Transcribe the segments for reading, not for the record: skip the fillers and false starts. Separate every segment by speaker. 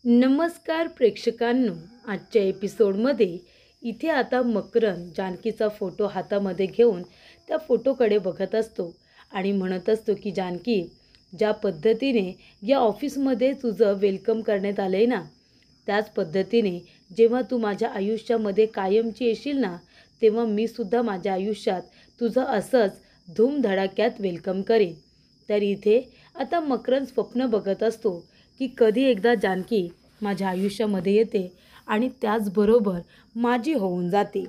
Speaker 1: नमस्कार प्रेक्षकांनो, आजच्या एपिसोडमध्ये इथे आता मकरंद जानकीचा फोटो हातामध्ये घेऊन त्या फोटोकडे बघत असतो आणि म्हणत असतो की जानकी, ज्या पद्धतीने या ऑफिसमध्ये तुझं वेलकम करण्यात आलं आहे ना, त्याच पद्धतीने जेव्हा तू माझ्या आयुष्यामध्ये कायमची येशील ना, तेव्हा मी सुद्धा माझ्या आयुष्यात तुझं असंच धूमधडाक्यात वेलकम करेन. तर इथे आता मकरंद स्वप्न बघत असतो की कधी एकदा जानकी माझ्या आयुष्यामध्ये येते आणि त्याचबरोबर माझी होऊन जाते.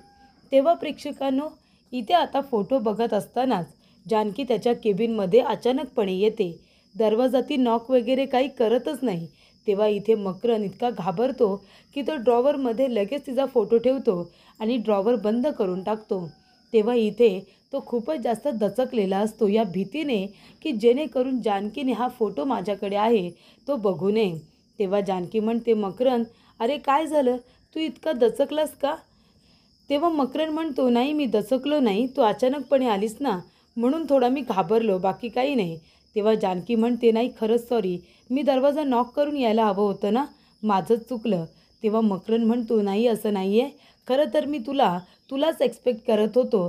Speaker 1: तेव्हा प्रेक्षकांनो, इथे आता फोटो बघत असतानाच जानकी त्याच्या केबिनमध्ये अचानकपणे येते. दरवाजा ती नॉक वगैरे काही करतच नाही. तेव्हा इथे मकरंद इतका घाबरतो की तो ड्रॉवरमध्ये लगेच तिचा फोटो ठेवतो आणि ड्रॉवर बंद करून टाकतो. तेव्हा इथे तो खूपच जास्त दचकलेला असतो या भीतीने की जेणेकरून जानकीने हा फोटो माझ्याकडे आहे तो बघू नये. तेव्हा जानकी म्हणते, मकरंद, अरे काय झालं, तू इतका दचकलास का? तेव्हा मकरंद म्हणतो, नाही मी दचकलो नाही, तू अचानकपणे आलीस ना म्हणून थोडा मी घाबरलो, बाकी काही नाही. तेव्हा जानकी म्हणते, नाही खरंच सॉरी, मी दरवाजा नॉक करून यायला हवं होतं ना, माझंच चुकलं. तेव्हा मकरंद म्हणतो, नाही असं नाही आहे, खरं तर मी तुलाच एक्सपेक्ट करत होतो,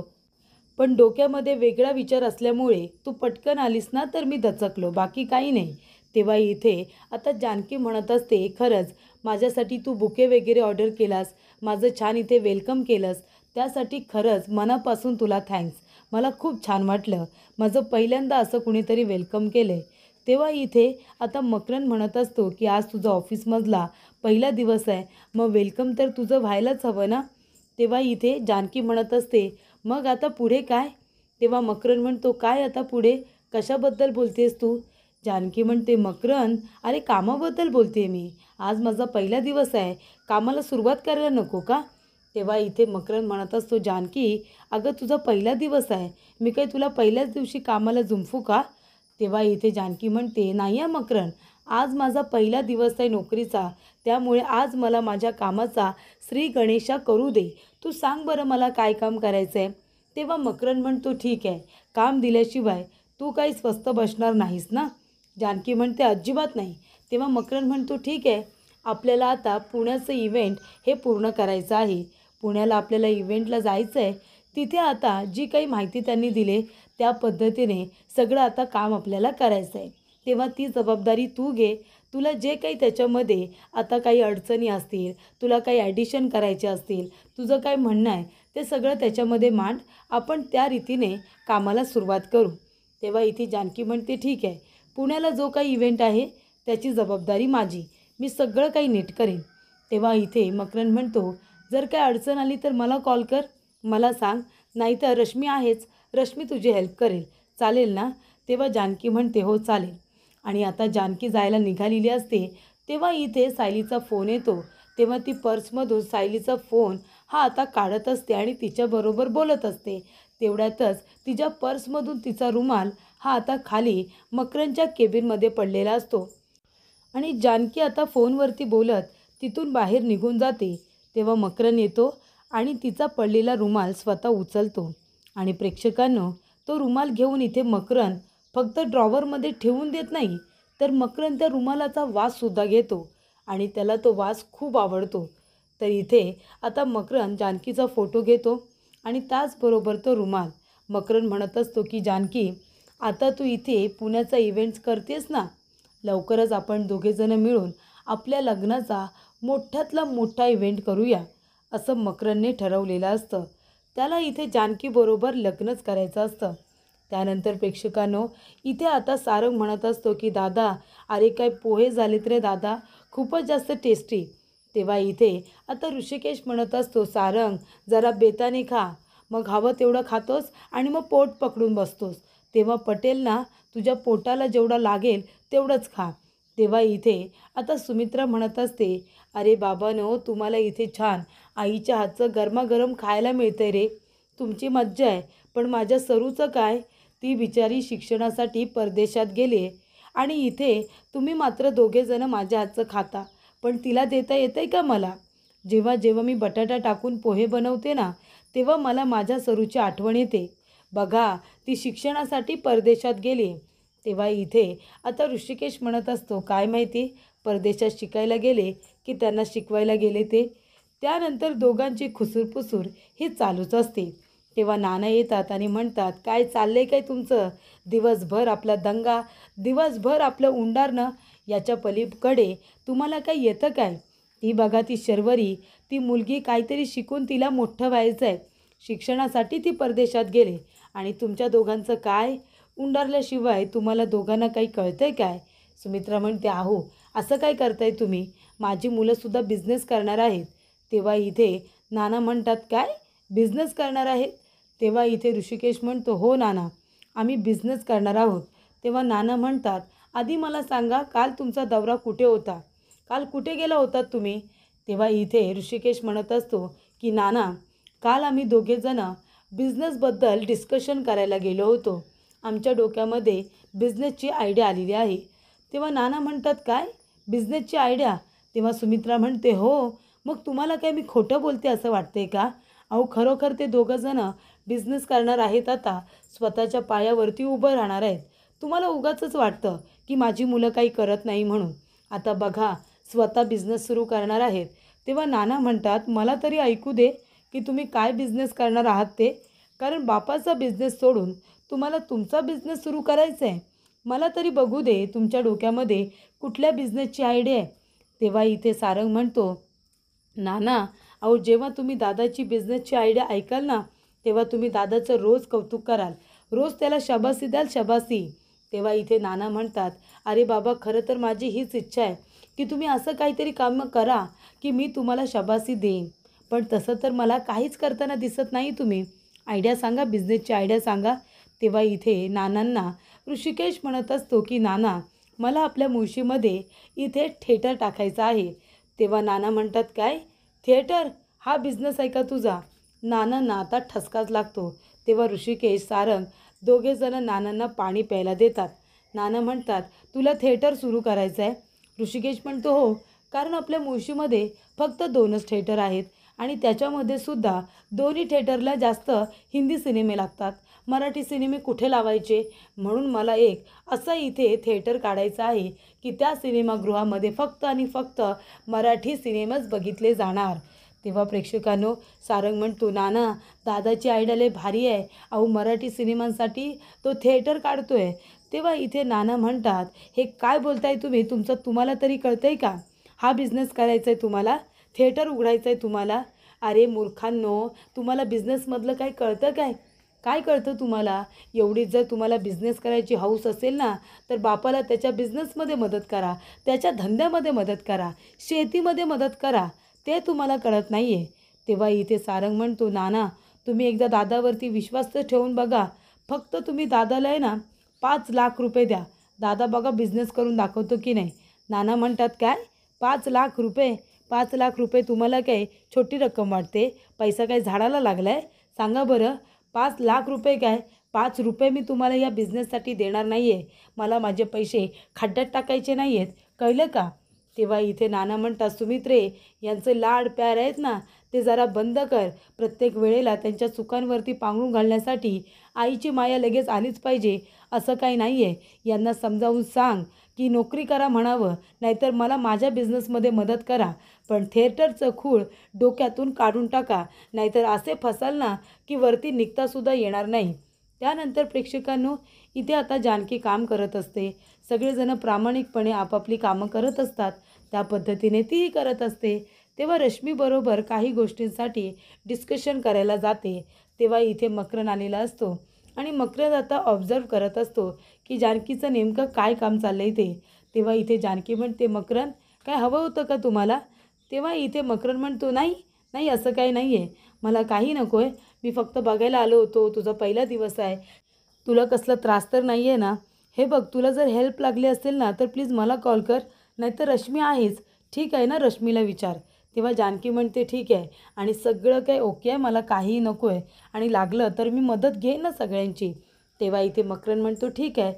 Speaker 1: पण डोक्यामध्ये वेगळा विचार असल्यामुळे तू पटकन आलीस ना तर मी दचकलो, बाकी काही नाही. तेव्हा इथे आता जानकी म्हणत असते, खरंच माझ्यासाठी तू बुके वगैरे ऑर्डर केलास, माझं छान इथे वेलकम केलंस, त्यासाठी खरंच मनापासून तुला थँक्स. मला खूप छान वाटलं, माझं पहिल्यांदा असं कुणीतरी वेलकम केलं आहे. तेव्हा इथे आता मकरंद म्हणत असतो की आज तुझा ऑफिसमधला पहिला दिवस आहे, मग वेलकम तर तुझं व्हायलाच हवं ना. तेव्हा इथे जानकी म्हणत असते, मग आता पुढे काय? तेव्हा मकरंद म्हणतो, काय आता पुढे, कशाबद्दल बोलतेस तू? जानकी म्हणते, मकरंद, अरे कामाबद्दल बोलते मी, आज माझा पहिला दिवस आहे, कामाला सुरुवात करायला नको का? तेव्हा इथे मकरंद म्हणत असतो, जानकी, अगं तुझा पहिला दिवस आहे, मी काही तुला पहिल्याच दिवशी कामाला जुंफू का? तेव्हा इथे जानकी म्हणते, नाही आहे मकरंद, आज माझा पहिला दिवस आहे नोकरीचा, त्यामुळे आज मला माझ्या कामाचा श्री गणेशा करू दे. तू सांग बरं मला काय काम करायचं आहे? तेव्हा मकरंद म्हणतो, ठीक आहे, काम दिल्याशिवाय तू काही स्वस्त बसणार नाहीस ना. जानकी म्हणते, अजिबात नाही. तेव्हा मकरंद म्हणतो, ठीक आहे, आपल्याला आता पुण्याचं इव्हेंट हे पूर्ण करायचं आहे, पुण्याला आपल्याला इव्हेंटला जायचं आहे. तिथे आता जी काही माहिती त्यांनी दिली त्या पद्धतीने सगळं आता काम आपल्याला करायचं आहे. तेव्हा ती जबाबदारी तू घे. तुला जे काही त्याच्यामध्ये आता काही अडचणी असतील, तुला काही ॲडिशन करायचे असतील, तुझं काय म्हणणं आहे ते सगळं त्याच्यामध्ये मांड, आपण त्या रीतीने कामाला सुरुवात करू. तेव्हा इथे जानकी म्हणते, ठीक आहे, पुण्याला जो काही इव्हेंट आहे त्याची जबाबदारी माझी, मी सगळं काही नीट करेन. तेव्हा इथे मकरंद म्हणतो, जर काय अडचण आली तर मला कॉल कर, मला सांग, नाहीतर रश्मी आहेच, रश्मी तुझी हेल्प करेल, चालेल ना? तेव्हा जानकी म्हणते, हो चालेल. आणि आता जानकी जायला निघालेली असते तेव्हा इथे सायलीचा फोन येतो. तेव्हा ती पर्समधून सायलीचा फोन हा आता काढत असते आणि तिच्याबरोबर बोलत असते. तेवढ्यातच तिच्या पर्समधून तिचा रुमाल हा आता खाली मकरंदच्या केबिनमध्ये पडलेला असतो आणि जानकी आता फोनवरती बोलत तिथून बाहेर निघून जाते. तेव्हा मकरंद येतो आणि तिचा पडलेला रुमाल स्वतः उचलतो आणि प्रेक्षकांनो, तो रुमाल घेऊन इथे मकरंद फक्त ड्रॉवरमध्ये ठेवून देत नाही, तर मकरंद त्या रुमालाचा वाससुद्धा घेतो आणि त्याला तो वास खूप आवडतो. तर इथे आता मकरंद जानकीचा फोटो घेतो आणि त्याचबरोबर तो रुमाल. मकरंद म्हणत असतो की जानकी, आता तू इथे पुण्याचा इव्हेंट्स करतेस ना, लवकरच आपण दोघेजणं मिळून आपल्या लग्नाचा मोठ्यातला मोठा इव्हेंट करूया, असं मकरंदने ठरवलेलं असतं. त्याला इथे जानकीबरोबर लग्नच करायचं असतं. त्यानंतर प्रेक्षकांनो, इथे आता सारंग म्हणत असतो की दादा, अरे काय पोहे झालेत रे दादा, खूपच जास्त टेस्टी. तेव्हा इथे आता ऋषिकेश म्हणत असतो, सारंग जरा बेताने खा, मग हवं तेवढं खातोस आणि मग पोट पकडून बसतोस, तेव्हा पटेल ना, तुझ्या पोटाला जेवढं लागेल तेवढंच खा. तेव्हा इथे आता सुमित्रा म्हणत असते, अरे बाबांनो, तुम्हाला इथे छान आईच्या हातचं गरमागरम खायला मिळतं रे, तुमची मज्जा आहे, पण माझ्या सरूचं काय, ती बिचारी शिक्षणासाठी परदेशात गेली आणि इथे तुम्ही मात्र दोघेजणं माझ्या हातचं खाता, पण तिला देता येतं आहे का मला? जेव्हा जेव्हा मी बटाटा टाकून पोहे बनवते ना, तेव्हा मला माझ्या सरूची आठवण येते. बघा, ती शिक्षणासाठी परदेशात गेली. तेव्हा इथे आता ऋषिकेश म्हणत असतो, काय माहिती, परदेशात शिकायला गेले की त्यांना शिकवायला गेले ते. त्यानंतर दोघांची खुसूरपुसूर ही चालूच असते. तेव्हा नाना येतात आणि म्हणतात, काय चाललंय काय तुमचं? दिवसभर आपला दंगा, दिवसभर आपलं उंडारणं, याच्या पलीकडे तुम्हाला काय येतं काय? ती बघा ती शर्वरी, ती मुलगी काहीतरी शिकून तिला मोठं व्हायचं आहे. शिक्षणासाठी ती परदेशात गेले आणि तुमच्या दोघांचं काय? उंडारल्याशिवाय तुम्हाला दोघांना काही कळतंय काय? सुमित्रा म्हणते, अहो असं काय करताय तुम्ही? माझी मुलंसुद्धा बिझनेस करणार आहेत. तेव्हा इथे नाना म्हणतात, काय बिझनेस करणार आहेत? तेव्हा इथे ऋषिकेश म्हणतो, हो नाना, आम्ही बिझनेस करणार आहोत. तेव्हा नाना म्हणतात, आधी मला सांगा, काल तुमचा दौरा कुठे होता? काल कुठे गेला होतात तुम्ही? तेव्हा इथे ऋषिकेश म्हणत असतो की नाना, काल आम्ही दोघेजणं बिझनेसबद्दल डिस्कशन करायला गेलो होतो. आमच्या डोक्यामध्ये बिझनेसची आयडिया आलेली आहे. तेव्हा नाना म्हणतात, काय बिझनेसची आयडिया? तेव्हा सुमित्रा म्हणते, हो, मग तुम्हाला काय मी खोटं बोलते असं वाटतंय का? अहो खरोखर ते दोघंजणं बिझनेस करणार आहेत, आता स्वतःच्या पायावरती उभं राहणार आहेत. तुम्हाला उगाचच वाटतं की माझी मुलं काही करत नाही म्हणून. आता बघा, स्वतः बिझनेस सुरू करणार आहेत. तेव्हा नाना म्हणतात, मला तरी ऐकू दे की तुम्ही काय बिझनेस करणार आहात ते. कारण बापाचा बिझनेस सोडून तुम्हाला तुमचा बिझनेस सुरू करायचा आहे. मला तरी बघू दे तुमच्या डोक्यामध्ये कुठल्या बिझनेसची आयडिया आहे. तेव्हा इथे सारंग म्हणतो, नाना, अहो जेव्हा तुम्ही दादाची बिझनेसची आयडिया ऐकाल ना, तेव्हा तुम्ही दादाचं रोज कौतुक कराल, रोज त्याला शाबासी द्याल, शाबासी. तेव्हा इथे नाना म्हणतात, अरे बाबा, खरं तर माझी हीच इच्छा आहे की तुम्ही असं काहीतरी काम करा की मी तुम्हाला शाबासी देईन. पण तसं तर मला काहीच करताना दिसत नाही तुम्ही. आयडिया सांगा, बिझनेसची आयडिया सांगा. तेव्हा इथे नानांना ऋषिकेश म्हणत असतो की नाना, मला आपल्या मुळशीमध्ये इथे थिएटर टाकायचं आहे. तेव्हा नाना म्हणतात, काय थिएटर? हा बिझनेस आहे का तुझा? नानांना आता ठसकाच लागतो. तेव्हा ऋषिकेश, सारंग दोघेजणं नानांना पाणी प्यायला देतात. नाना म्हणतात, तुला थिएटर सुरू करायचं आहे? ऋषिकेश म्हणतो, हो, कारण आपल्या मुळशीमध्ये फक्त 2च थिएटर आहेत आणि त्याच्यामध्ये सुद्धा दोन्ही थिएटरला जास्त हिंदी सिनेमे लागतात. मराठी सिनेमे कुठे लावायचे? म्हणून मला एक असा इथे थिएटर काढायचा आहे की त्या सिनेमागृहामध्ये फक्त आणि फक्त मराठी सिनेमाच बघितले जाणार. तेव्हा प्रेक्षकांनो, सारंग म्हणतो, नाना, दादाची आयडिया लय भारी आहे. अहो मराठी सिनेमांसाठी तो थिएटर काढतोय. तेव्हा इथे नाना म्हणतात, हे काय बोलताय तुम्ही? तुम्हाला तरी कळतंय का? हा बिझनेस करायचा आहे तुम्हाला? थिएटर उघडायचं आहे तुम्हाला? अरे मूर्खांनो, तुम्हाला बिझनेसमधलं काय कळतं काय? काय कळतं तुम्हाला? एवढीच जर तुम्हाला बिझनेस करायची हौस असेल ना, तर बापाला त्याच्या बिझनेसमध्ये मदत करा, त्याच्या धंद्यामध्ये मदत करा, शेतीमध्ये मदत करा. ते तुम्हाला कळत नाही आहे. तेव्हा इथे सारंग म्हणतो, नाना, तुम्ही एकदा दादावरती विश्वास तर ठेवून बघा. फक्त तुम्ही दादाला आहे ना 5 लाख रुपये द्या. दादा बघा बिझनेस करून दाखवतो की नाही. नाना म्हणतात, काय 5 लाख रुपये? 5 लाख रुपये तुम्हाला काय छोटी रक्कम वाटते? पैसा काय झाडाला लागला आहे? सांगा बरं. 5 लाख रुपये काय? 5 रुपये मी तुम्हाला या बिझनेससाठी देणार नाही आहे. मला माझे पैसे खड्ड्यात टाकायचे नाही आहेत, कळलं का? तेव्हा इथे नाना म्हणतात, सुमित्रे, यांचे लाड प्यार आहेत ना, ते जरा बंद कर. प्रत्येक वेळेला त्यांच्या चुकांवरती पांघरून घालण्यासाठी आईची माया लगेच आलीच पाहिजे असं काही नाही आहे. यांना समजावून सांग की नोकरी करा म्हणावं, नाहीतर मला माझ्या बिझनेसमध्ये मदत करा. पण थिएटरचं खूळ डोक्यातून काढून टाका, नाहीतर असे फसाल ना की वरती निघतासुद्धा येणार नाही. त्यानंतर प्रेक्षकांनो, इथे आता जानकी काम करत असते. सगळेजण प्रामाणिकपणे आपापली कामं करत असतात. त्या पद्धतीने तीही करत असते. तेव्हा रश्मीबरोबर काही गोष्टींसाठी डिस्कशन करायला जाते. तेव्हा इथे मकरन आलेला असतो आणि मकरन आता ऑब्झर्व करत असतो की जानकीचं नेमकं काय काम चाललं आहे ते. तेव्हा इथे जानकी म्हणते, मकरन, काय हवं होतं का तुम्हाला? तेव्हा इथे मकरन म्हणतो, नाही नाही, असं काही नाही आहे, मला काही नको आहे. मी फक्त बघायला आलो होतो, तुझा पहिला दिवस आहे, तुला कसला त्रास तर नाही आहे ना? हे बघ, तुला जर हेल्प लागली असेल ना तर प्लीज मला कॉल कर, नाहीतर रश्मी आहेच, ठीक आहे ना? रश्मीला विचार. तेव्हा जानकी म्हणते, ठीक आहे, आणि सगळं काही ओके आहे, मला काहीही नको आहे, आणि लागलं तर मी मदत घेईन ना सगळ्यांची. तेव्हा इथे मकरन म्हणतो, ठीक आहे.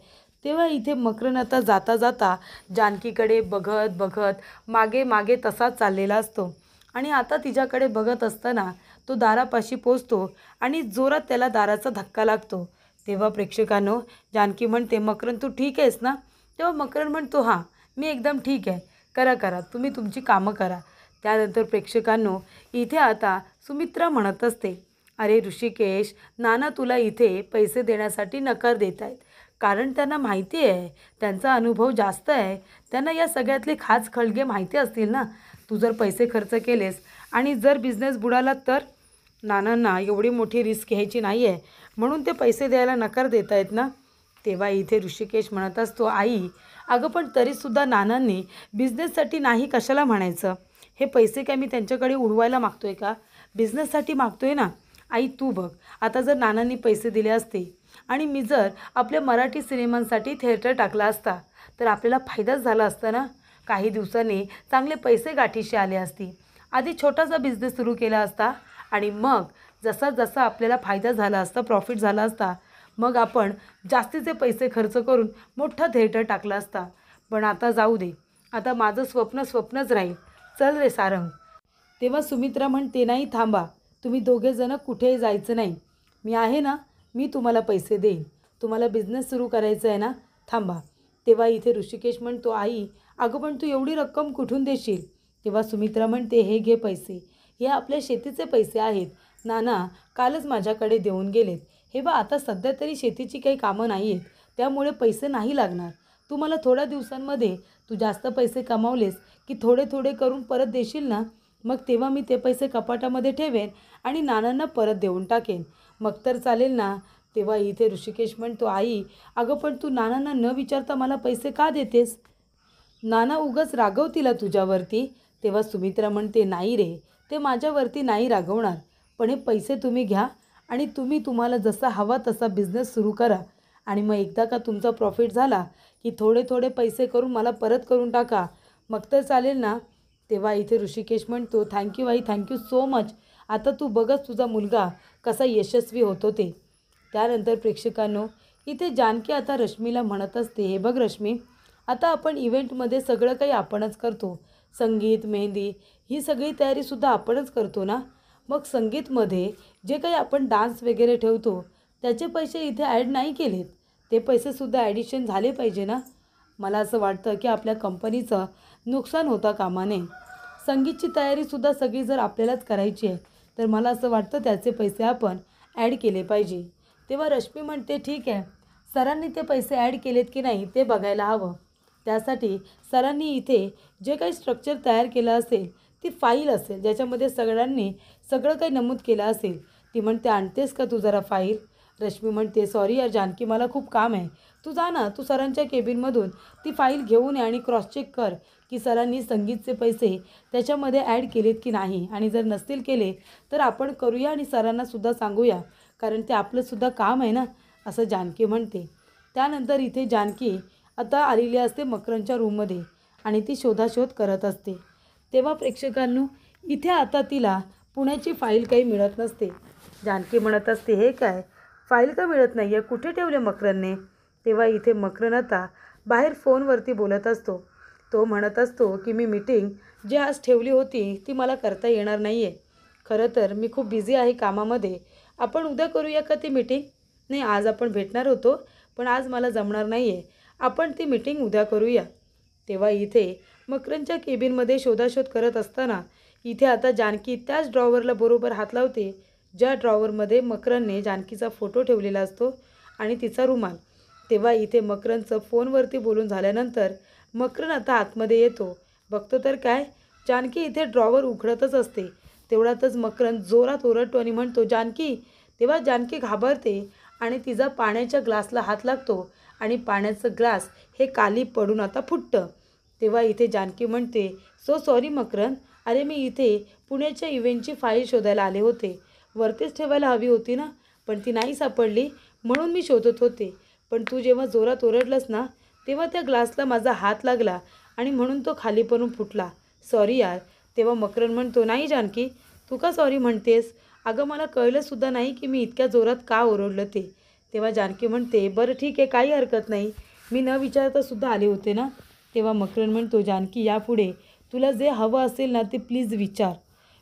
Speaker 1: तेव्हा इथे मकरन आता जाता जाता जानकीकडे बघत बघत मागे मागे तसाच चाललेला असतो. आणि आता तिच्याकडे बघत असताना तो दारापाशी पोचतो आणि जोरात त्याला दाराचा धक्का लागतो. तेव्हा प्रेक्षकांनो, जानकी म्हणते, मकरन, तू ठीक आहेस ना? तेव्हा मकरन म्हणतो, हां, मी एकदम ठीक आहे. करा करा, तुम्ही तुमची कामं करा. त्यानंतर प्रेक्षकांनो इथे आता सुमित्रा म्हणत असते, अरे ऋषिकेश, नाना तुला इथे पैसे देण्यासाठी नकार देत आहेत. कारण त्यांना माहिती आहे, त्यांचा अनुभव जास्त आहे. त्यांना या सगळ्यातले खाच खळगे माहिती असतील ना. तू जर पैसे खर्च केलेस आणि जर बिझनेस बुडाला तर नानांना एवढी मोठी रिस्क घ्यायची नाही आहे, म्हणून ते पैसे द्यायला नकार देत आहेत ना. तेव्हा इथे ऋषिकेश म्हणत असतो, आई अगं पण तरीसुद्धा नानांनी बिझनेससाठी नाही कशाला म्हणायचं. हे पैसे काय मी त्यांच्याकडे उडवायला मागतोय का? बिझनेससाठी मागतोय ना. आई तू बघ, आता जर नानांनी पैसे दिले असते आणि मी जर आपल्या मराठी सिनेमांसाठी थिएटर टाकला असता तर आपल्याला फायदाच झाला असता ना. काही दिवसांनी चांगले पैसे गाठीशी आले असती. आधी छोटासा बिझनेस सुरू केला असता आणि मग जसा जसा आपल्याला फायदा झाला असता, प्रॉफिट झाला असता, मग आपण जास्तीचे पैसे खर्च करून मोठा थिएटर टाकला असता. पण आता जाऊ दे, आता माझं स्वप्न स्वप्नच राहील. चल रे सारंग. तेव्हा सुमित्रा म्हणते, नाही थांबा, तुम्ही दोघेजणं कुठेही जायचं नाही. मी आहे ना, मी तुम्हाला पैसे देईन. तुम्हाला बिझनेस सुरू करायचा आहे ना, थांबा. तेव्हा इथे ऋषिकेश म्हणतो, आई अगं पण तू एवढी रक्कम कुठून देशील? तेव्हा सुमित्रा म्हणते, हे घे पैसे, हे आपल्या शेतीचे पैसे आहेत. नाना कालच माझ्याकडे देऊन गेलेत. हे बा आता सध्या तरी शेतीची काही कामं नाही आहेत, त्यामुळे पैसे नाही लागणार. तू मला थोड्या दिवसांमध्ये तू जास्त पैसे कमावलेस की थोडे थोडे करून परत देशील ना, मग तेव्हा मी ते पैसे कपाटामध्ये ठेवेन आणि नानांना परत देऊन टाकेन. मग तर चालेल ना. तेव्हा इथे ऋषिकेश म्हणतो, आई अगं पण तू नानांना न विचारता मला पैसे का देतेस? नाना उगाच रागवतील तुझ्यावरती. तेव्हा सुमित्रा म्हणते, नाही रे, ते माझ्यावरती नाही रागवणार. पण हे पैसे तुम्ही घ्या आणि तुम्हाला जसा हवा तसा बिझनेस सुरू करा आणि मग एकदा का तुमचा प्रॉफिट झाला की थोडे थोडे पैसे करून मला परत करून टाका, मग तर चालेल ना. तेव्हा इथे ऋषिकेश म्हणतो, थँक्यू आई, थँक्यू सो मच. आता तू बघच तुझा मुलगा कसा यशस्वी होतो ते. त्यानंतर प्रेक्षकांनो इथे जानकी आता रश्मीला म्हणत असते, हे बघ रश्मी, आता आपण इव्हेंटमध्ये सगळं काही आपणच करतो. संगीत, मेहंदी ही सगळी तयारीसुद्धा आपणच करतो ना. मग संगीतमध्ये जे काही आपण डान्स वगैरे ठेवतो त्याचे पैसे इथे ॲड नाही केलेत. ते पैसेसुद्धा ॲडिशन झाले पाहिजे ना. मला असं वाटतं की आपल्या कंपनीचं नुकसान होता कामा नये. संगीतची तयारीसुद्धा सगळी जर आपल्यालाच करायची आहे तर मला असं वाटतं त्याचे पैसे आपण ॲड केले पाहिजे. तेव्हा रश्मी म्हणते, ठीक आहे, सरांनी ते पैसे ॲड केलेत की नाही ते बघायला हवं. त्यासाठी सरांनी इथे जे काही स्ट्रक्चर तयार केलं असेल, ती फाईल असेल ज्याच्यामध्ये सगळ्यांनी सगळं काही नमूद केलं असेल. ती म्हणते, आणतेस का तू जरा फाईल? रश्मी म्हणते, सॉरी यार जानकी, मला खूप काम आहे. तू जा ना, तू सरांच्या केबिनमधून ती फाईल घेऊन ये आणि क्रॉस चेक कर की सरांनी संगीतचे पैसे त्याच्यामध्ये ॲड केलेत की नाही. आणि जर नसतील केले तर आपण करूया आणि सरांनासुद्धा सांगूया, कारण ते आपलंसुद्धा काम आहे ना, असं जानकी म्हणते. त्यानंतर इथे जानकी आता आलेली असते मकरंदच्या रूममध्ये आणि ती शोधाशोध करत असते. तेव्हा प्रेक्षकांनो इथे आता तिला पुण्याची फाईल काही मिळत नसते. जानकी म्हणत असते, हे काय फाईल का मिळत नाही आहे, कुठे ठेवले मकरंदने? तेव्हा इथे मकरंद आता बाहेर फोनवरती बोलत असतो. तो म्हणत असतो की मी मीटिंग जी आज ठेवली होती ती मला करता येणार नाही आहे. खरं तर मी खूप बिझी आहे कामामध्ये. आपण उद्या करूया का ती मीटिंग? नाही, आज आपण भेटणार होतो पण आज मला जमणार नाही आहे. आपण ती मीटिंग उद्या करूया. तेव्हा इथे मकरंदच्या केबिनमध्ये शोधाशोध करत असताना इथे आता जानकी त्याच ड्रॉवरला बरोबर हात लावते ज्या ड्रॉवरमध्ये मकरंदने जानकीचा फोटो ठेवलेला असतो आणि तिचा रुमाल. तेव्हा इथे मकरंदचं फोनवरती बोलून झाल्यानंतर मकरंद आता आतमध्ये येतो. बघतो तर काय, जानकी इथे ड्रॉवर उघडतच असते. तेवढ्यातच मकरंद जोरात ओरडतो आणि म्हणतो, जानकी. तेव्हा जानकी घाबरते आणि तिचा पाण्याच्या ग्लासला हात लागतो आणि पाण्याचं ग्लास हे खाली पडून आता फुटतं. तेव्हा इथे जानकी म्हणते, सो सॉरी मकरंद, अरे मी इथे पुण्याच्या इव्हेंटची फाईल शोधायला आले होते. वरतीच ठेवायला हवी होती ना, पण ती नाही सापडली म्हणून मी शोधत होते. पण तू जेव्हा जोरात ओरडलंस ना तेव्हा त्या ग्लासला माझा हात लागला आणि म्हणून तो खाली पडून फुटला. सॉरी यार. तेव्हा मकरंद म्हणतो, नाही जानकी, तू का सॉरी म्हणतेस? अगं मला कळलंसुद्धा नाही की मी इतक्या जोरात का ओरडलं ते. तेव्हा जानकी म्हणते, बरं ठीक आहे, काही हरकत नाही, मी न विचारतासुद्धा आले होते ना. तेव्हा मकरंद म्हणतो, जानकी यापुढे तुला जे हवं असेल ना ते प्लीज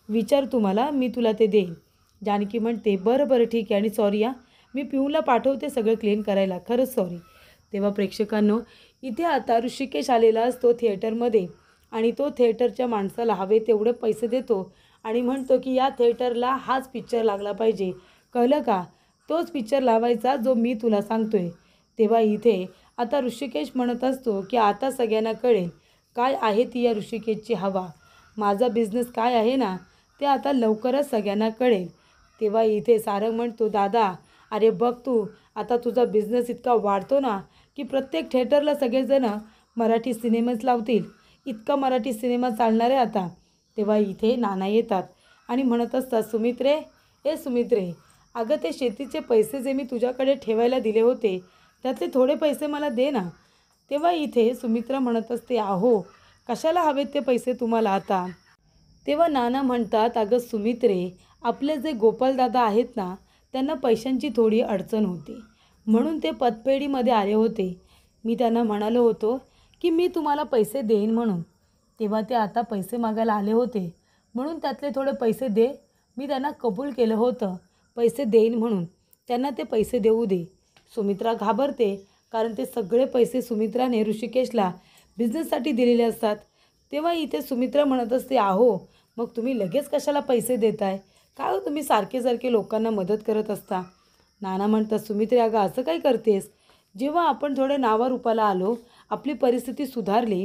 Speaker 1: विचार तुम्हाला, मी तुला ते देईन. जानकी म्हणते, बरं ठीक आहे आणि सॉरी या, मी पिऊला पाठवते सगळं क्लीन करायला, खरंच सॉरी. तेव्हा प्रेक्षकांनो इथे आता ऋषिकेश आलेला असतो थिएटरमध्ये आणि तो थिएटरच्या माणसाला हवे तेवढे पैसे देतो आणि म्हणतो की या थिएटरला हाच पिक्चर लागला पाहिजे, कळलं का? तोच पिक्चर लावायचा जो मी तुला सांगतोय. तेव्हा इथे आता ऋषिकेश म्हणत असतो की आता सगळ्यांना कळेल काय आहे ती या ऋषिकेशची हवा. माझा बिझनेस काय आहे ना ते आता लवकरच सगळ्यांना कळेल. तेव्हा इथे सारंग म्हणतो, दादा अरे बघ तू, आता तुझा बिझनेस इतका वाढतो ना की प्रत्येक थिएटरला सगळेजण मराठी सिनेमाच लावतील. इतका मराठी सिनेमा चालणार आहे आता. तेव्हा इथे नाना येतात आणि म्हणत असतात, सुमित्रे, ए सुमित्रे, अगं ते शेतीचे पैसे जे मी तुझ्याकडे ठेवायला दिले होते त्यातले थोडे पैसे मला दे ना. तेव्हा इथे सुमित्रा म्हणत असते, अहो कशाला हवेत ते पैसे तुम्हाला आता? तेव्हा नाना म्हणतात, अगं सुमित्रे, आपले जे गोपालदादा आहेत ना त्यांना पैशांची थोडी अडचण होती म्हणून ते पतपेढीमध्ये आले होते. मी त्यांना म्हणालो होतो की मी तुम्हाला पैसे देईन म्हणून. तेव्हा ते आता पैसे मागायला आले होते म्हणून त्यातले थोडे पैसे दे. मी त्यांना कबूल केलं होतं पैसे देईन म्हणून, त्यांना ते पैसे देऊ दे. सुमित्रा घाबरते कारण ते सगळे पैसे सुमित्राने ऋषिकेशला बिझनेससाठी दिलेले असतात. तेव्हा इथे सुमित्रा म्हणत असते, अहो मग तुम्ही लगेच कशाला पैसे देताय? काय हो तुम्ही सारखे सारखे लोकांना मदत करत असता? नाना म्हणतात, सुमित्रे अगं असं काय करतेस? जेव्हा आपण थोडे नावारूपाला आलो, आपली परिस्थिती सुधारली,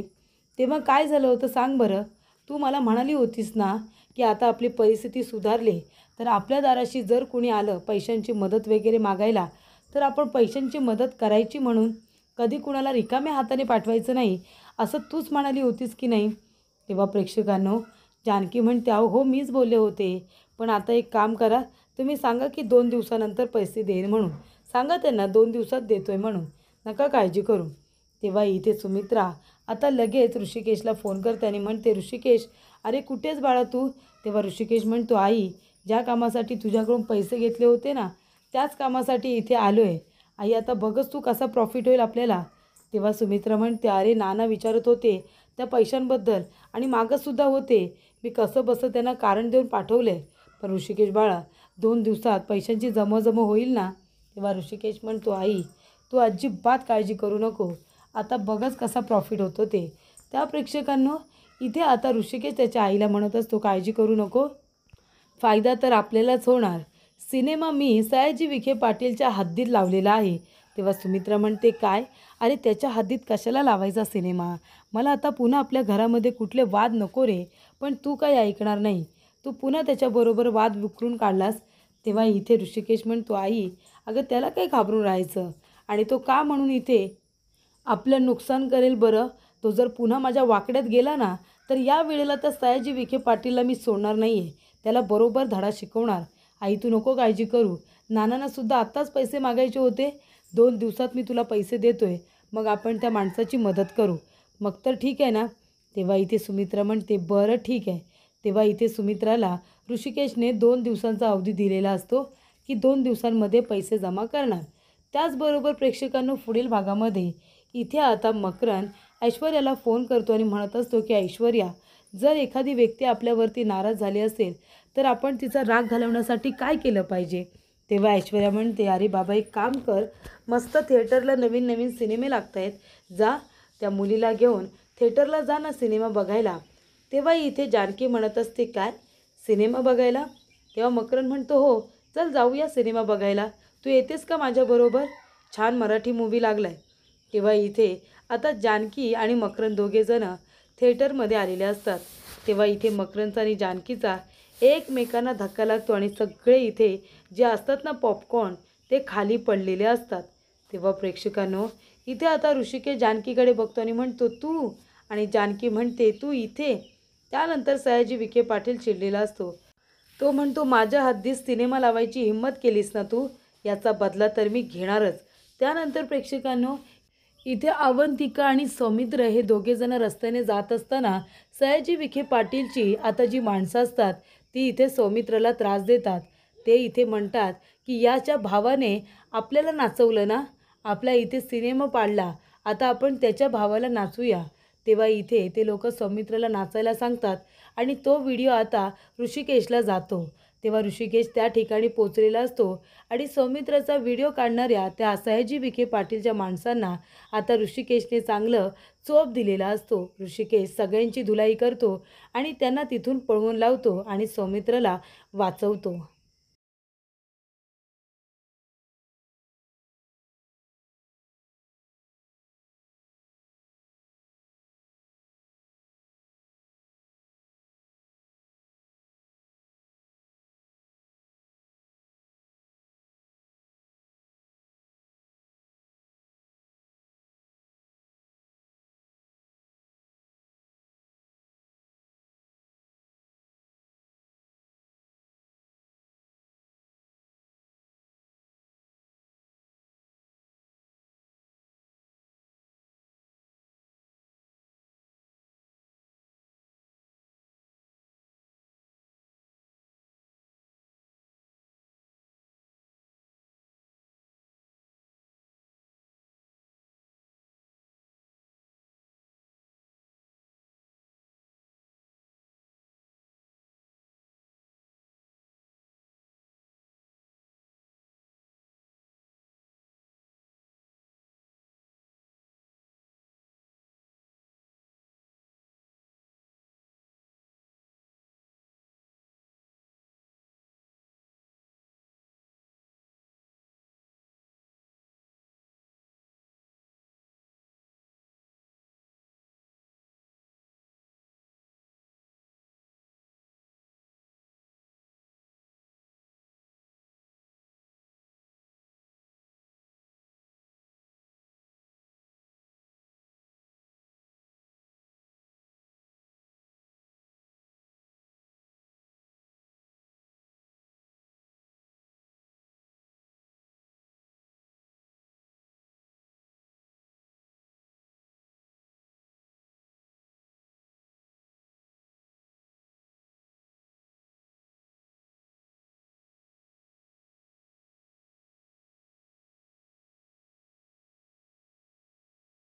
Speaker 1: तेव्हा काय झालं होतं सांग बरं? तू मला म्हणाली होतीस ना की आता आपली परिस्थिती सुधारली तर आपल्या दाराशी जर कोणी आलं पैशांची मदत वगैरे मागायला तर आपण पैशांची मदत करायची म्हणून, कधी कुणाला रिकाम्या हाताने पाठवायचं नाही असं तूच म्हणाली होतीस की नाही? तेव्हा प्रेक्षकांनो, जानकी म्हणते, अहो हो मीच बोलले होते, पण आता एक काम करा, तुम्ही सांगा की 2 दिवसानंतर पैसे देईन म्हणून. सांगा त्यांना 2 दिवसात देतो आहे म्हणून, नका काळजी करू. तेव्हा इथे सुमित्रा आता लगेच ऋषिकेशला फोन करते आणि म्हणते, ऋषिकेश अरे कुठेच बाळा तू? तेव्हा ऋषिकेश म्हणतो, आई ज्या कामासाठी तुझ्याकडून पैसे घेतले होते ना त्याच कामासाठी इथे आलो आहे. आई आता बघच तू कसा प्रॉफिट होईल आपल्याला. तेव्हा सुमित्रा म्हणते, अरे नाना विचारत होते त्या पैशांबद्दल आणि मागंसुद्धा होते, मी कसं बसं त्यांना कारण देऊन पाठवले. पण ऋषिकेश बाळा 2 दिवसात पैशांची जमवाजमव होईल ना? तेव्हा ऋषिकेश म्हणतो, आई तू अजिबात काळजी करू नको, आता बघच कसा प्रॉफिट होतो ते. त्या प्रेक्षकांनो, इथे आता ऋषिकेश त्याच्या आईला म्हणत असतो, काळजी करू नको, फायदा तर आपल्यालाच होणार. सिनेमा मी सयाजी विखे पाटीलच्या हद्दीत लावलेला आहे. तेव्हा सुमित्रा म्हणते, काय? अरे त्याच्या हद्दीत कशाला लावायचा सिनेमा? मला आता पुन्हा आपल्या घरामध्ये कुठले वाद नको रे. पण तू काही ऐकणार नाही, तू पुन्हा त्याच्याबरोबर वाद विखरून काढलास. तेव्हा इथे ऋषिकेश म्हणतो, आई अगं त्याला काही घाबरून राहायचं, आणि तो का म्हणून इथे आपलं नुकसान करेल बरं? तो जर पुन्हा माझ्या वाकड्यात गेला ना तर या वेळेला तर सयाजी विखे पाटीलला मी सोडणार नाही आहे, त्याला बरोबर धडा शिकवणार. आई तू नको काळजी करू, नानांनासुद्धा आत्ताच पैसे मागायचे होते, 2 दिवसात मी तुला पैसे देतो आहे, मग आपण त्या माणसाची मदत करू, मग तर ठीक आहे ना? तेव्हा इथे सुमित्रा म्हणते, बरं ठीक आहे. तेव्हा इथे सुमित्राला ऋषिकेशने 2 दिवसांचा अवधी दिलेला असतो की 2 दिवसांमध्ये पैसे जमा करणार. त्याचबरोबर प्रेक्षकांनो, पुढील भागामध्ये इथे आता मकरंद ऐश्वर्याला फोन करतो आणि म्हणत असतो की ऐश्वर्या, जर एखादी व्यक्ती आपल्यावरती नाराज झाली असेल तर आपण तिचा राग घालवण्यासाठी काय केलं पाहिजे? तेव्हा ऐश्वर्या म्हणते, अरे बाबा एक काम कर, मस्त थिएटरला नवीन नवीन सिनेमे लागत आहेत, जा त्या मुलीला घेऊन थिएटरला जा ना सिनेमा बघायला. तेव्हा इथे जानकी म्हणत असते, काय सिनेमा बघायला? तेव्हा मकरंद म्हणतो, हो चल जाऊया सिनेमा बघायला, तू येतेस का माझ्याबरोबर? छान मराठी मूवी लागला आहे. तेव्हा इथे आता जानकी आणि मकरंद दोघेजणं थिएटरमध्ये आलेले असतात. तेव्हा इथे मकरंदचा आणि जानकीचा एकमेकांना धक्का लागतो आणि सगळे इथे जे असतात ना पॉपकॉर्न ते खाली पडलेले असतात. तेव्हा प्रेक्षकांनो, इथे आता ऋषिकेश जानकीकडे बघतो आणि म्हणतो, तू? आणि जानकी म्हणते, तू इथे? त्यानंतर सयाजी विखे पाटील चिडलेला असतो. तो म्हणतो, माझ्या हद्दीत सिनेमा लावायची हिंमत केलीस ना तू, याचा बदला तर मी घेणारच. त्यानंतर प्रेक्षकांनो, इथे अवंतिका आणि सौमित्र हे दोघेजण रस्त्याने जात असताना सयाजी विखे पाटीलची आता जी माणसं असतात ती इथे सौमित्रला त्रास देतात. ते इथे म्हणतात की याच्या भावाने आपल्याला नाचवलं ना, आपला इथे सिनेमा पाडला, आता आपण त्याच्या भावाला नाचूया. तेव्हा इथे ते लोक सौमित्रला नाचायला सांगतात आणि तो व्हिडिओ आता ऋषिकेशला जातो. तेव्हा ऋषिकेश त्या ठिकाणी पोचलेला असतो आणि सौमित्राचा व्हिडिओ काढणाऱ्या त्या सयाजी विखे पाटीलच्या माणसांना आता ऋषिकेशने चांगलं चोप दिलेला असतो. ऋषिकेश सगळ्यांची धुलाई करतो आणि त्यांना तिथून पळवून लावतो आणि सौमित्राला वाचवतो.